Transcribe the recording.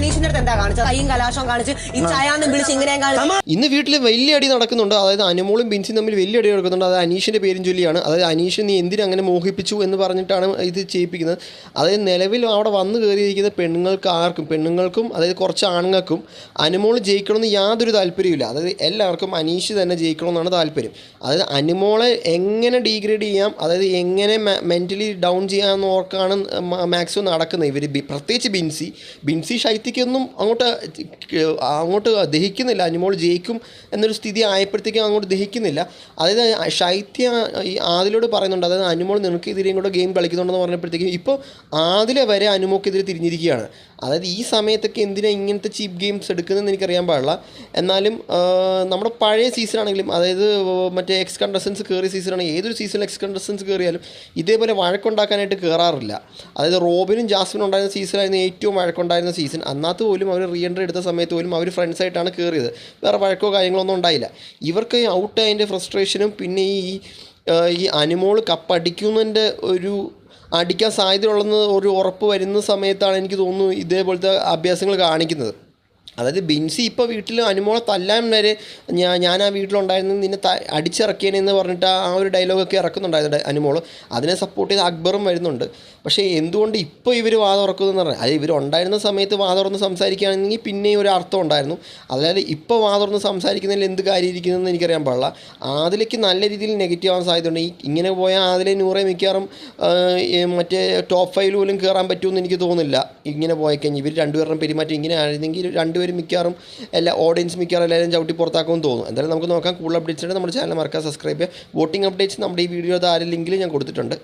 അനീഷിന്റെ അടുത്ത് എന്താ കാണിച്ചത്? കൈയും കലാശവും കാണിച്ച് ഈ ചായാന്നും വിളിച്ച് ഇങ്ങനെയും കാണിച്ചു. ഇന്ന് വീട്ടിൽ വലിയ അടി നടക്കുന്നുണ്ട്. അതായത് അനുമോളും ബിൻസിയും തമ്മിൽ വലിയ അടി നടക്കുന്നുണ്ട്. അത് അനീഷിന്റെ പേരും ചൊല്ലിയാണ്. അതായത് അനീഷ് നീ എന്തിനും അങ്ങനെ മോഹിപ്പിച്ചു എന്ന് പറഞ്ഞിട്ടാണ് ഇത് ചെയ്യിപ്പിക്കുന്നത്. അതായത് നിലവിൽ അവിടെ വന്ന് കയറിയിരിക്കുന്ന പെണ്ണുങ്ങൾക്കും അതായത് കുറച്ച് ആണുങ്ങൾക്കും അനുമോൾ ജയിക്കണമെന്ന് യാതൊരു താല്പര്യമില്ല. അതായത് എല്ലാവർക്കും അനീഷ് തന്നെ ജയിക്കണമെന്നാണ് താല്പര്യം. അതായത് അനുമോളെ എങ്ങനെ ഡീഗ്രേഡ് ചെയ്യാം, അതായത് എങ്ങനെ മെൻ്റലി ഡൗൺ ചെയ്യാമെന്ന് ഓർക്കാണ് മാക്സിമം നടക്കുന്നത് ഇവർ. പ്രത്യേകിച്ച് ബിൻസി ശൈത്യക്കൊന്നും അങ്ങോട്ട് ദഹിക്കുന്നില്ല. അനുമോൾ ജയിക്കും എന്നൊരു സ്ഥിതി ആയപ്പോഴത്തേക്കും അങ്ങോട്ട് ദഹിക്കുന്നില്ല. അതായത് ശൈത്യ ഈ ആദിലോട് പറയുന്നുണ്ട്, അതായത് അനുമോൾ നിനക്കെതിരെയും കൂടെ ഗെയിം കളിക്കുന്നുണ്ടെന്ന് പറഞ്ഞപ്പോഴത്തേക്കും ഇപ്പോൾ ആദിലെ വരെ അനുമോക്കെതിരെ തിരിഞ്ഞിരിക്കുകയാണ്. അതായത് ഈ സമയത്തൊക്കെ എന്തിനാണ് ഇങ്ങനത്തെ ചീപ്പ് ഗെയിംസ് എടുക്കുന്നതെന്ന് എനിക്കറിയാൻ പാടില്ല. എന്നാലും നമ്മുടെ പഴയ സീസണാണെങ്കിലും, അതായത് മറ്റേ എക്സ് കണ്ടസ്റ്റൻസ് കയറിയ സീസണാണെങ്കിൽ, ഏതൊരു സീസണിൽ എക്സ് കണ്ടസ്റ്റൻസ് കയറിയാലും ഇതേപോലെ വഴക്കുണ്ടാക്കാനായിട്ട് കയറാറില്ല. അതായത് റോബിനും ജാസ്മിനും ഉണ്ടായിരുന്ന സീസണായിരുന്നു ഏറ്റവും വഴക്കുണ്ടായിരുന്ന സീസൺ. അന്നത്തെ പോലും അവർ റീ എൻട്രി എടുത്ത സമയത്ത് പോലും അവർ ഫ്രണ്ട്സായിട്ടാണ് കയറിയത്. വേറെ വഴക്കോ കാര്യങ്ങളൊന്നും ഉണ്ടായില്ല. ഇവർക്ക് ഔട്ടായതിൻ്റെ ഫ്രസ്ട്രേഷനും പിന്നെ ഈ അനുമോൾ കപ്പടിക്കുന്നതിൻ്റെ അടിക്കാൻ സാധ്യതയുള്ളതെന്ന് ഒരു ഉറപ്പ് വരുന്ന സമയത്താണ് എനിക്ക് തോന്നുന്നു ഇതേപോലത്തെ അഭ്യാസങ്ങൾ കാണിക്കുന്നത്. അതായത് ബിൻസി ഇപ്പോൾ വീട്ടിൽ അനുമോളെ തല്ലാൻ വരെ ഞാൻ ആ വീട്ടിലുണ്ടായിരുന്നു, നിന്നെ അടിച്ചിറക്കിയെന്ന് പറഞ്ഞിട്ട് ആ ഒരു ഡയലോഗൊക്കെ ഇറക്കുന്നുണ്ടായിരുന്നു അനുമോൾ. അതിനെ സപ്പോർട്ട് ചെയ്ത് അക്ബറും വരുന്നുണ്ട്. പക്ഷേ എന്തുകൊണ്ട് ഇപ്പോൾ ഇവർ വാതുറക്കുന്നതെന്ന് പറഞ്ഞാൽ, അത് ഇവരുണ്ടായിരുന്ന സമയത്ത് വാതുറന്ന് സംസാരിക്കുകയാണെങ്കിൽ പിന്നെയും ഒരു അർത്ഥം ഉണ്ടായിരുന്നു. അതായത് ഇപ്പോൾ വാതുറന്ന് സംസാരിക്കുന്നതിൽ എന്ത് കാര്യം ഇരിക്കുന്നതെന്ന് എനിക്കറിയാൻ പാടില്ല. അതിലേക്ക് നല്ല രീതിയിൽ നെഗറ്റീവ് ആവാൻ സാധ്യതയുണ്ട്. ഇങ്ങനെ പോയാൽ അതിലെ നൂറെ മിക്കവാറും മറ്റേ ടോപ്പ് 5 പോലും കയറാൻ പറ്റുമെന്ന് എനിക്ക് തോന്നുന്നില്ല. ഇങ്ങനെ പോയിക്കഴിഞ്ഞാൽ ഇവർ രണ്ടുപേരുടെയും പെരുമാറ്റം ഇങ്ങനെ ആയിരുന്നെങ്കിൽ രണ്ടുപേരും മിക്കവാറും ഓഡിയൻസ് മിക്കവാറും എല്ലാവരും ചവിട്ടി പുറത്താക്കുമെന്ന് തോന്നുന്നു. എന്തായാലും നമുക്ക് നോക്കാം. കൂടുതൽ അപ്ഡേറ്റ്സ് ഉണ്ട് നമ്മുടെ ചാനൽ മറക്കാതെ സബ്സ്ക്രൈബ് ചെയ്യുക. വോട്ടിംഗ് അപ്ഡേറ്റ്സ് നമ്മുടെ ഈ വീഡിയോ താഴെ ലിങ്കിൽ ഞാൻ കൊടുത്തിട്ടുണ്ട്.